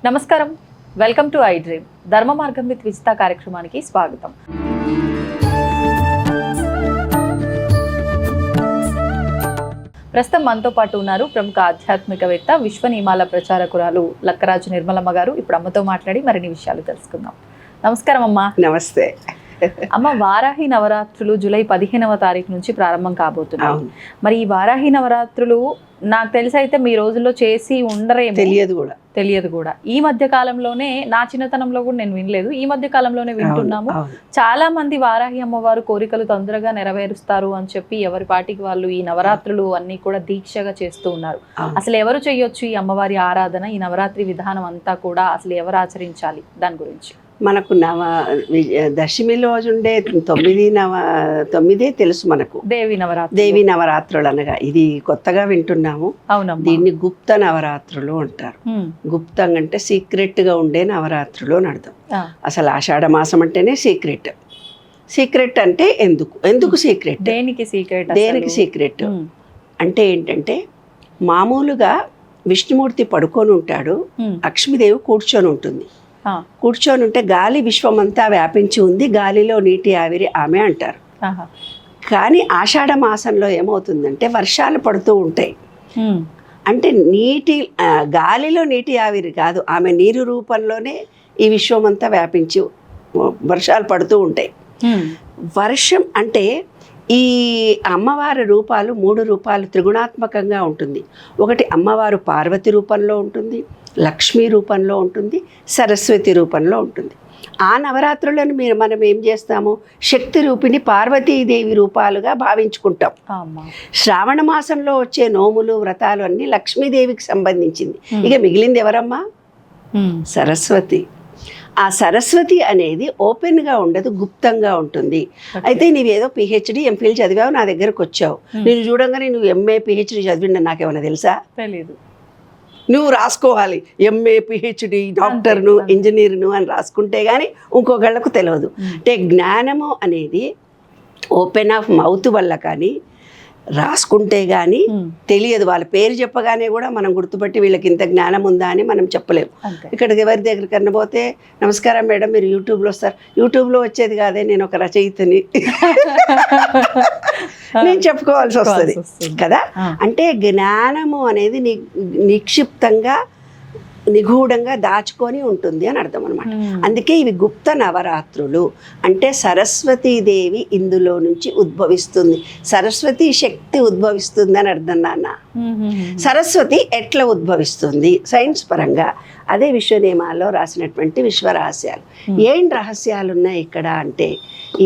నమస్కారం, welcome to I dream. ధర్మ మార్గం విత్ విజిత కార్యక్రమానికి స్వాగతం. ప్రస్తుతం మనతో పాటు ఉన్నారు ప్రముఖ ఆధ్యాత్మికవేత్త, విశ్వ నియమాల ప్రచారకురాలు లక్కరాజు నిర్మలమ్మ గారు. ఇప్పుడు అమ్మతో మాట్లాడి మరిన్ని విషయాలు తెలుసుకుందాం. నమస్కారం అమ్మా. నమస్తే అమ్మ. వారాహి నవరాత్రులు జూలై 15వ తారీఖు నుంచి ప్రారంభం కాబోతున్నాయి. మరి ఈ వారాహి నవరాత్రులు నాకు తెలిసి అయితే మీ రోజుల్లో చేసి ఉండరేమో, తెలియదు కూడా. ఈ మధ్య కాలంలోనే, నా చిన్నతనంలో కూడా నేను వినలేదు, ఈ మధ్య కాలంలోనే వింటున్నాము. చాలా మంది వారాహి అమ్మవారు కోరికలు తొందరగా నెరవేరుస్తారు అని చెప్పి ఎవరి పాటికి వాళ్ళు ఈ నవరాత్రులు అన్ని కూడా దీక్షగా చేస్తూ ఉన్నారు. అసలు ఎవరు చేయొచ్చు ఈ అమ్మవారి ఆరాధన, ఈ నవరాత్రి విధానం అంతా కూడా అసలు ఎవరు ఆచరించాలి, దాని గురించి? మనకు దశమి రోజు ఉండే 9 తెలుసు మనకు, దేవి నవరాత్రులు అనగా. ఇది కొత్తగా వింటున్నాము. దీన్ని గుప్త నవరాత్రులు అంటారు. గుప్తం అంటే సీక్రెట్ గా ఉండే నవరాత్రులు అని అర్థం. అసలు ఆషాఢ మాసం అంటేనే సీక్రెట్ అంటే ఎందుకు సీక్రెట్, దేనికి సీక్రెట్ అంటే ఏంటంటే, మామూలుగా విష్ణుమూర్తి పడుకొని ఉంటాడు, లక్ష్మీదేవి కూర్చొని ఉంటుంది. కూర్చొని ఉంటే గాలి విశ్వమంతా వ్యాపించి ఉంది, గాలిలో నీటి ఆవిరి ఆమె అంటారు. కానీ ఆషాఢ మాసంలో ఏమవుతుందంటే వర్షాలు పడుతూ ఉంటాయి. అంటే గాలిలో నీటి ఆవిరి కాదు, ఆమె నీరు రూపంలోనే ఈ విశ్వమంతా వ్యాపించి వర్షాలు పడుతూ ఉంటాయి. వర్షం అంటే ఈ అమ్మవారి రూపాలు 3 రూపాలు త్రిగుణాత్మకంగా ఉంటుంది. ఒకటి అమ్మవారు పార్వతి రూపంలో ఉంటుంది, లక్ష్మీ రూపంలో ఉంటుంది, సరస్వతి రూపంలో ఉంటుంది. ఆ నవరాత్రులను మనం ఏం చేస్తాము, శక్తి రూపిణి పార్వతీదేవి రూపాలుగా భావించుకుంటాం. శ్రావణ మాసంలో వచ్చే నోములు, వ్రతాలు అన్నీ లక్ష్మీదేవికి సంబంధించింది. ఇక మిగిలింది ఎవరమ్మా? సరస్వతి. ఆ సరస్వతి అనేది ఓపెన్గా ఉండదు, గుప్తంగా ఉంటుంది. అయితే నీవేదో PhD MPhil చదివావు, నా దగ్గరకు వచ్చావు, నేను చూడంగానే నువ్వు MA PhD చదివిండ నాకేమైనా తెలుసా? తెలీదు. నువ్వు రాసుకోవాలి MA PhD డాక్టర్ను, ఇంజనీర్ను అని రాసుకుంటే కానీ ఇంకొకళ్ళకు తెలియదు. అంటే జ్ఞానము అనేది ఓపెన్ ఆఫ్ మౌత్ వల్ల కానీ రాసుకుంటే కానీ తెలియదు. వాళ్ళ పేరు చెప్పగానే కూడా మనం గుర్తుపట్టి వీళ్ళకి ఇంత జ్ఞానం ఉందా అని మనం చెప్పలేము. ఇక్కడికి ఎవరి దగ్గరికి పోతే, నమస్కారం మేడం, మీరు యూట్యూబ్లో వస్తారు. యూట్యూబ్లో వచ్చేది కాదే, నేను ఒక రచయితని నేను చెప్పుకోవాల్సి వస్తుంది కదా. అంటే జ్ఞానము అనేది నిక్షిప్తంగా, నిగూఢంగా దాచుకొని ఉంటుంది అని అర్థం అనమాట. అందుకే ఇవి గుప్త నవరాత్రులు. అంటే సరస్వతీదేవి ఇందులో నుంచి ఉద్భవిస్తుంది, సరస్వతి శక్తి ఉద్భవిస్తుంది అని అర్థం నాన్న. సరస్వతి ఎట్లా ఉద్భవిస్తుంది సైన్స్ పరంగా, అదే విశ్వ నియమాల్లో రాసినటువంటి విశ్వరహస్యాలు. ఏంటి రహస్యాలు ఉన్నాయి ఇక్కడ అంటే,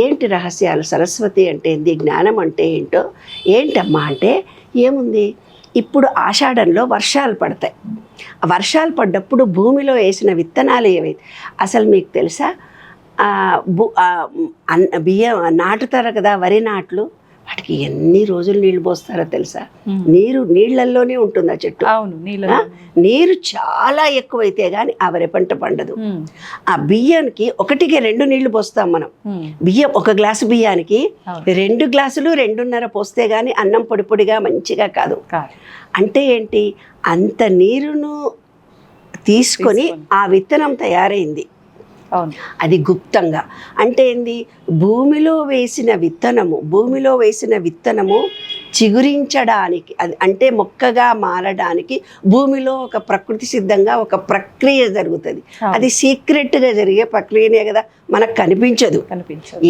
ఏంటి రహస్యాలు? సరస్వతి అంటే ఏంటి, జ్ఞానం అంటే ఏంటో, ఏంటమ్మా అంటే ఏముంది, ఇప్పుడు ఆషాఢంలో వర్షాలు పడతాయి. వర్షాలు పడ్డప్పుడు భూమిలో వేసిన విత్తనాలు ఏవైతే, అసలు మీకు తెలుసా, బియ్యం నాటుతారు కదా, వరి నాట్లు, వాటికి ఎన్ని రోజులు నీళ్లు పోస్తారో తెలుసా? నీళ్ళల్లోనే ఉంటుంది ఆ చెట్టు. నీరు చాలా ఎక్కువైతే గాని ఆ వరి పంట పండదు. ఆ బియ్యానికి 1కి 2 నీళ్లు పోస్తాం మనం. బియ్యం 1 గ్లాసు బియ్యానికి 2 గ్లాసులు 2.5 పోస్తే గాని అన్నం పొడి పొడిగా మంచిగా కాదు. అంటే ఏంటి, అంత నీరును తీసుకొని ఆ విత్తనం తయారైంది. అది గుప్తంగా. అంటే ఏంది, భూమిలో వేసిన విత్తనము చిగురించడానికి, అది అంటే మొక్కగా మారడానికి భూమిలో ఒక ప్రకృతి సిద్ధంగా ఒక ప్రక్రియ జరుగుతుంది. అది సీక్రెట్గా జరిగే ప్రక్రియనే కదా, మనకు కనిపించదు.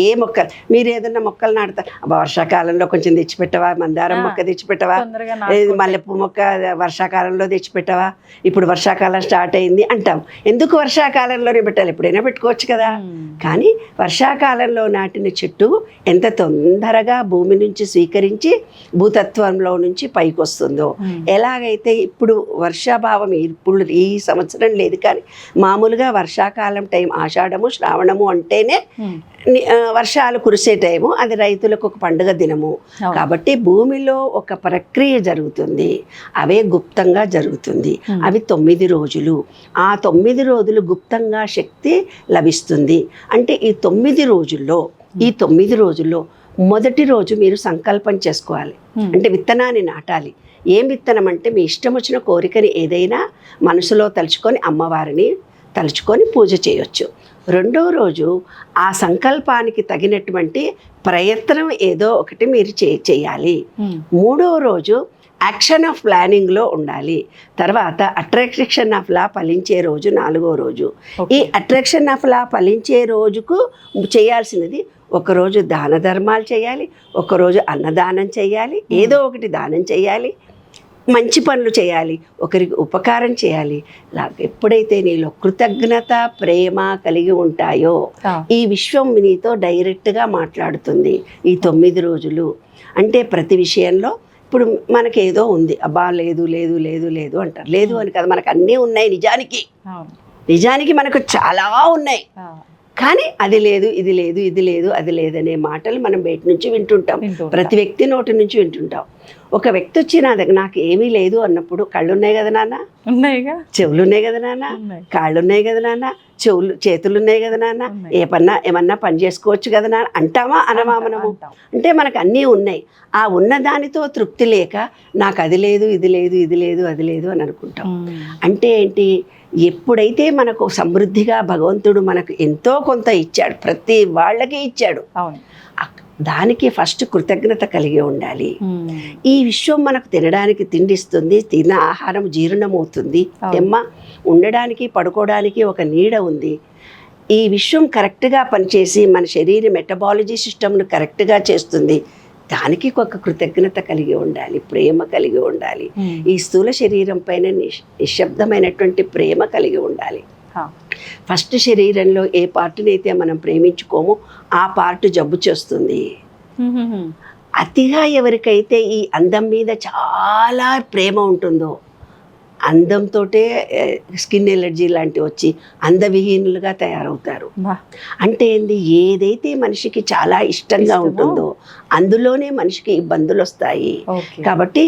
ఏ మొక్కలు, మీరు ఏదన్నా మొక్కలు నాటుతారు, వర్షాకాలంలో కొంచెం తెచ్చిపెట్టవా, మందారం మొక్క తెచ్చిపెట్టవా, మల్లెపూ మొక్క వర్షాకాలంలో తెచ్చిపెట్టవా, ఇప్పుడు వర్షాకాలం స్టార్ట్ అయింది అంటాం. ఎందుకు వర్షాకాలంలోనే పెట్టాలి, ఎప్పుడైనా పెట్టుకోవచ్చు కదా. కానీ వర్షాకాలంలో నాటిన చెట్టు ఎంత తొందరగా భూమి నుంచి స్వీకరించి భూతత్వంలో నుంచి పైకి వస్తుందో, ఎలాగైతే ఇప్పుడు వర్షాభావం ఇప్పుడు ఈ సంవత్సరం లేదు, కానీ మామూలుగా వర్షాకాలం టైం ఆషాఢము శ్రావణము అంటేనే వర్షాలు కురిసే టైము, అది రైతులకు ఒక పండుగ దినము. కాబట్టి భూమిలో ఒక ప్రక్రియ జరుగుతుంది, అవే గుప్తంగా జరుగుతుంది. అవి 9 రోజులు. ఆ 9 రోజులు గుప్తంగా శక్తి లభిస్తుంది. అంటే ఈ 9 రోజుల్లో మొదటి రోజు మీరు సంకల్పం చేసుకోవాలి. అంటే విత్తనాన్ని నాటాలి. ఏం విత్తనం అంటే మీ ఇష్టం వచ్చిన కోరికని ఏదైనా మనసులో తలుచుకొని అమ్మవారిని తలుచుకొని పూజ చేయొచ్చు. రెండో రోజు ఆ సంకల్పానికి తగినటువంటి ప్రయత్నం ఏదో ఒకటి మీరు చేయాలి. మూడో రోజు యాక్షన్ ఆఫ్ ప్లానింగ్లో ఉండాలి. తర్వాత అట్రాక్షన్ ఆఫ్ లా ఫలించే రోజు 4వ రోజు. ఈ అట్రాక్షన్ ఆఫ్ లా ఫలించే రోజుకు చేయాల్సినది ఒకరోజు దాన ధర్మాలు చేయాలి, ఒకరోజు అన్నదానం చేయాలి, ఏదో ఒకటి దానం చేయాలి, మంచి పనులు చేయాలి, ఒకరికి ఉపకారం చేయాలి. ఎప్పుడైతే నీలో కృతజ్ఞత ప్రేమ కలిగి ఉంటాయో ఈ విశ్వం నీతో డైరెక్ట్గా మాట్లాడుతుంది. ఈ 9 రోజులు అంటే ప్రతి విషయంలో ఇప్పుడు మనకేదో ఉంది, అబ్బా లేదు లేదు లేదు లేదు అంటారు. లేదు అని కదా, మనకు అన్నీ ఉన్నాయి. నిజానికి మనకు చాలా ఉన్నాయి, కానీ అది లేదు ఇది లేదు ఇది లేదు అది లేదనే మాటలు మనం బయట నుంచి వింటుంటాం. ప్రతి వ్యక్తి నోటి నుంచి వింటుంటాం. ఒక వ్యక్తి వచ్చి నా దగ్గర నాకు ఏమీ లేదు అన్నప్పుడు, కళ్ళు ఉన్నాయి కదా నాన్న, చెవులు ఉన్నాయి కదా నాన్న, కాళ్ళు ఉన్నాయి కదా నాన్న, చేతులు ఉన్నాయి కదా నాన్న, ఏమన్నా పని చేసుకోవచ్చు కదా నాన్న అంటామా అనమా మనము? అంటే మనకు అన్నీ ఉన్నాయి. ఆ ఉన్నదానితో తృప్తి లేక నాకు అది లేదు ఇది లేదు ఇది లేదు అది లేదు అని అనుకుంటాం. అంటే ఏంటి, ఎప్పుడైతే మనకు సమృద్ధిగా భగవంతుడు మనకు ఎంతో కొంత ఇచ్చాడు, ప్రతి వాళ్ళకి ఇచ్చాడు, దానికి ఫస్ట్ కృతజ్ఞత కలిగి ఉండాలి. ఈ విశ్వం మనకు తినడానికి తిండిస్తుంది, తిన్న ఆహారం జీర్ణమవుతుంది, ఉండడానికి పడుకోవడానికి ఒక నీడ ఉంది. ఈ విశ్వం కరెక్ట్గా పనిచేసి మన శరీర మెటబాలజీ సిస్టమ్ను కరెక్ట్గా చేస్తుంది. దానికి ఒక కృతజ్ఞత కలిగి ఉండాలి, ప్రేమ కలిగి ఉండాలి. ఈ స్థూల శరీరం పైన నిశ్శబ్దమైనటువంటి ప్రేమ కలిగి ఉండాలి. ఫస్ట్ శరీరంలో ఏ పార్ట్ని అయితే మనం ప్రేమించుకోమో ఆ పార్ట్ జబ్బు చేస్తుంది. అతిగా ఎవరికైతే ఈ అందం మీద చాలా ప్రేమ ఉంటుందో, అందంతో స్కిన్ ఎలర్జీ లాంటివి వచ్చి అందవిహీనులుగా తయారవుతారు. అంటే ఏంది, ఏదైతే మనిషికి చాలా ఇష్టంగా ఉంటుందో అందులోనే మనిషికి ఇబ్బందులు వస్తాయి. కాబట్టి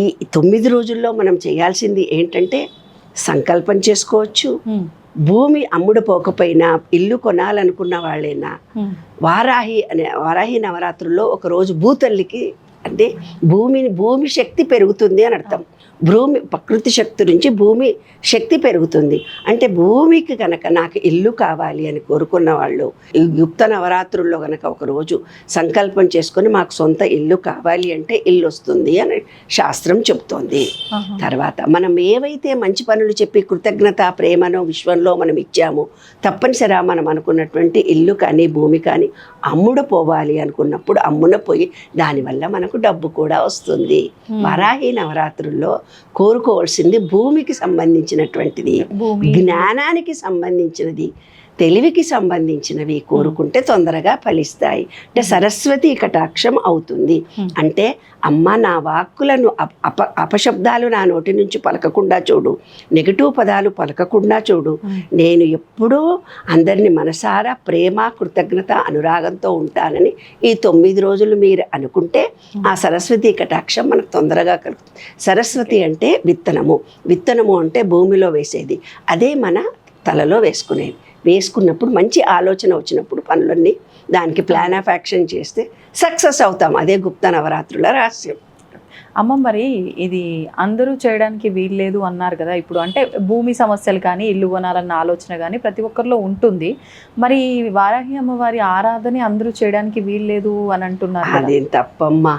ఈ 9 రోజుల్లో మనం చేయాల్సింది ఏంటంటే సంకల్పం చేసుకోవచ్చు. భూమి అమ్ముడు పోకపోయినా ఇల్లు కొనాలనుకున్న వాళ్ళైనా వారాహి నవరాత్రుల్లో ఒకరోజు భూతల్లికి, అంటే భూమి శక్తి పెరుగుతుంది అని అర్థం. ప్రకృతి శక్తి నుంచి భూమి శక్తి పెరుగుతుంది. అంటే భూమికి కనుక నాకు ఇల్లు కావాలి అని కోరుకున్న వాళ్ళు ఈ గుప్త నవరాత్రుల్లో కనుక ఒకరోజు సంకల్పం చేసుకొని మాకు సొంత ఇల్లు కావాలి అంటే ఇల్లు వస్తుంది అని శాస్త్రం చెప్తోంది. తర్వాత మనం ఏవైతే మంచి పనులు చెప్పి కృతజ్ఞత ప్రేమను విశ్వంలో మనం ఇచ్చామో, తప్పనిసరిగా మనం అనుకున్నటువంటి ఇల్లు కానీ భూమి కానీ అమ్ముడు పోవాలి అనుకున్నప్పుడు అమ్మున పోయి దానివల్ల మనకు డబ్బు కూడా వస్తుంది. వారాహి నవరాత్రుల్లో కోరుకోవాల్సింది భూమికి సంబంధించినటువంటిది, జ్ఞానానికి సంబంధించినది, తెలివికి సంబంధించినవి కోరుకుంటే తొందరగా ఫలిస్తాయి. అంటే సరస్వతి కటాక్షం అవుతుంది. అంటే అమ్మ నా వాక్కులను అపశబ్దాలు నా నోటి నుంచి పలకకుండా చూడు, నెగిటివ్ పదాలు పలకకుండా చూడు, నేను ఎప్పుడూ అందరినీ మనసారా ప్రేమ కృతజ్ఞత అనురాగంతో ఉంటానని ఈ 9 రోజులు మీరు అనుకుంటే ఆ సరస్వతి కటాక్షం మనకు తొందరగా కలుగుతుంది. సరస్వతి అంటే విత్తనము అంటే భూమిలో వేసేది, అదే మన తలలో వేసుకున్నప్పుడు మంచి ఆలోచన వచ్చినప్పుడు పనులన్నీ దానికి ప్లాన్ ఆఫ్ యాక్షన్ చేస్తే సక్సెస్ అవుతాం. అదే గుప్త నవరాత్రుల రహస్యం. అమ్మ, మరి ఇది అందరూ చేయడానికి వీల్లేదు అన్నారు కదా. ఇప్పుడు అంటే భూమి సమస్యలు కానీ ఇల్లు కొనాలన్న ఆలోచన కానీ ప్రతి ఒక్కరిలో ఉంటుంది. మరి వారాహి అమ్మవారి ఆరాధన అందరూ చేయడానికి వీల్లేదు అని అంటున్నారు. అదేం తప్పమ్మా.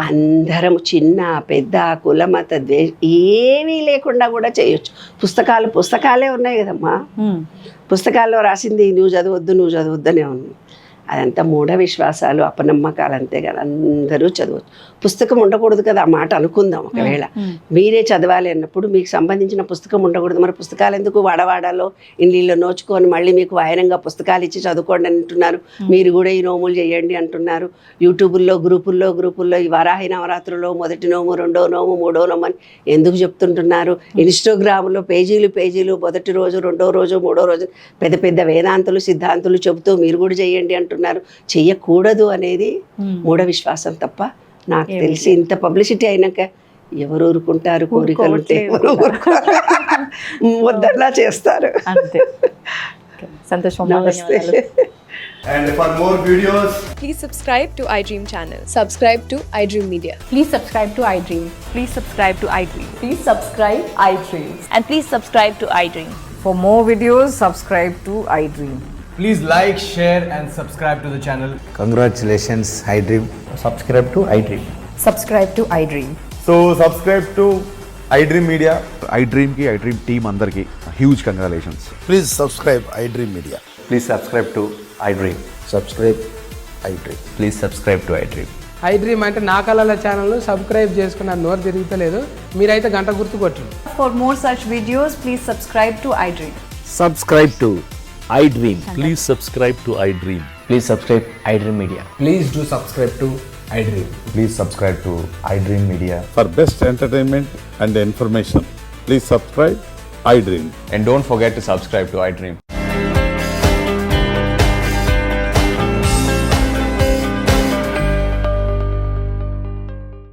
అందరం చిన్న పెద్ద కులమత ఏమీ లేకుండా కూడా చేయొచ్చు. పుస్తకాలే ఉన్నాయి కదమ్మా. పుస్తకాల్లో రాసింది నువ్వు చదవద్దనే ఉంది. అదంతా మూఢ విశ్వాసాలు, అపనమ్మకాలు, అంతే కదా. అందరూ చదవచ్చు. పుస్తకం ఉండకూడదు కదా ఆ మాట అనుకుందాం. ఒకవేళ మీరే చదవాలి అన్నప్పుడు మీకు సంబంధించిన పుస్తకం ఉండకూడదు. మరి పుస్తకాలు ఎందుకు వాడవాడాలో ఇల్లు నోచుకొని మళ్ళీ మీకు వాయనంగా పుస్తకాలు ఇచ్చి చదువుకోండి అంటున్నారు. మీరు కూడా ఈ నోములు చేయండి అంటున్నారు. యూట్యూబుల్లో గ్రూపుల్లో ఈ వారాహి నవరాత్రుల్లో మొదటి నోము, రెండో నోము, మూడో నోము అని ఎందుకు చెప్తుంటున్నారు? ఇన్స్టాగ్రామ్లో పేజీలు మొదటి రోజు, రెండో రోజు, మూడో రోజు పెద్ద వేదాంతులు సిద్ధాంతులు చెబుతూ మీరు కూడా చేయండి అంటున్నారు. చెయ్యకూడదు అనేది మూఢ విశ్వాసం తప్ప నాకు తెలిసి ఇంత పబ్లిసిటీ అయినాక ఎవరు ఊరుకుంటారు? కోరికలు ఉంటే ఎవరు వద్దలా చేస్తారు. సంతోషం. And for more videos, Please subscribe to iDream channel. Subscribe to iDream Media. Please subscribe to iDream. Please subscribe to iDream. Please subscribe iDream. And please subscribe to iDream. For more videos, subscribe to iDream. Please like, share and subscribe to the channel. Congratulations, iDream. Subscribe to iDream. Subscribe to iDream. so subscribe to iDream Media. iDream ki iDream team andarki huge congratulations. Please subscribe iDream Media. Please subscribe to iDream. Subscribe iDream. Please subscribe to iDream. iDream అంటే నా కళల channel subscribe చేసుకున్న నోరు తిరుగుతలేదు మీరైతే గంట గుర్తు కొట్టండి. For more such videos, please subscribe to iDream. Subscribe to iDream. Please subscribe to iDream. Please subscribe iDream Media. Please do subscribe to iDream. Please subscribe to iDream Media. For best entertainment and information, please subscribe iDream. And don't forget to subscribe to iDream.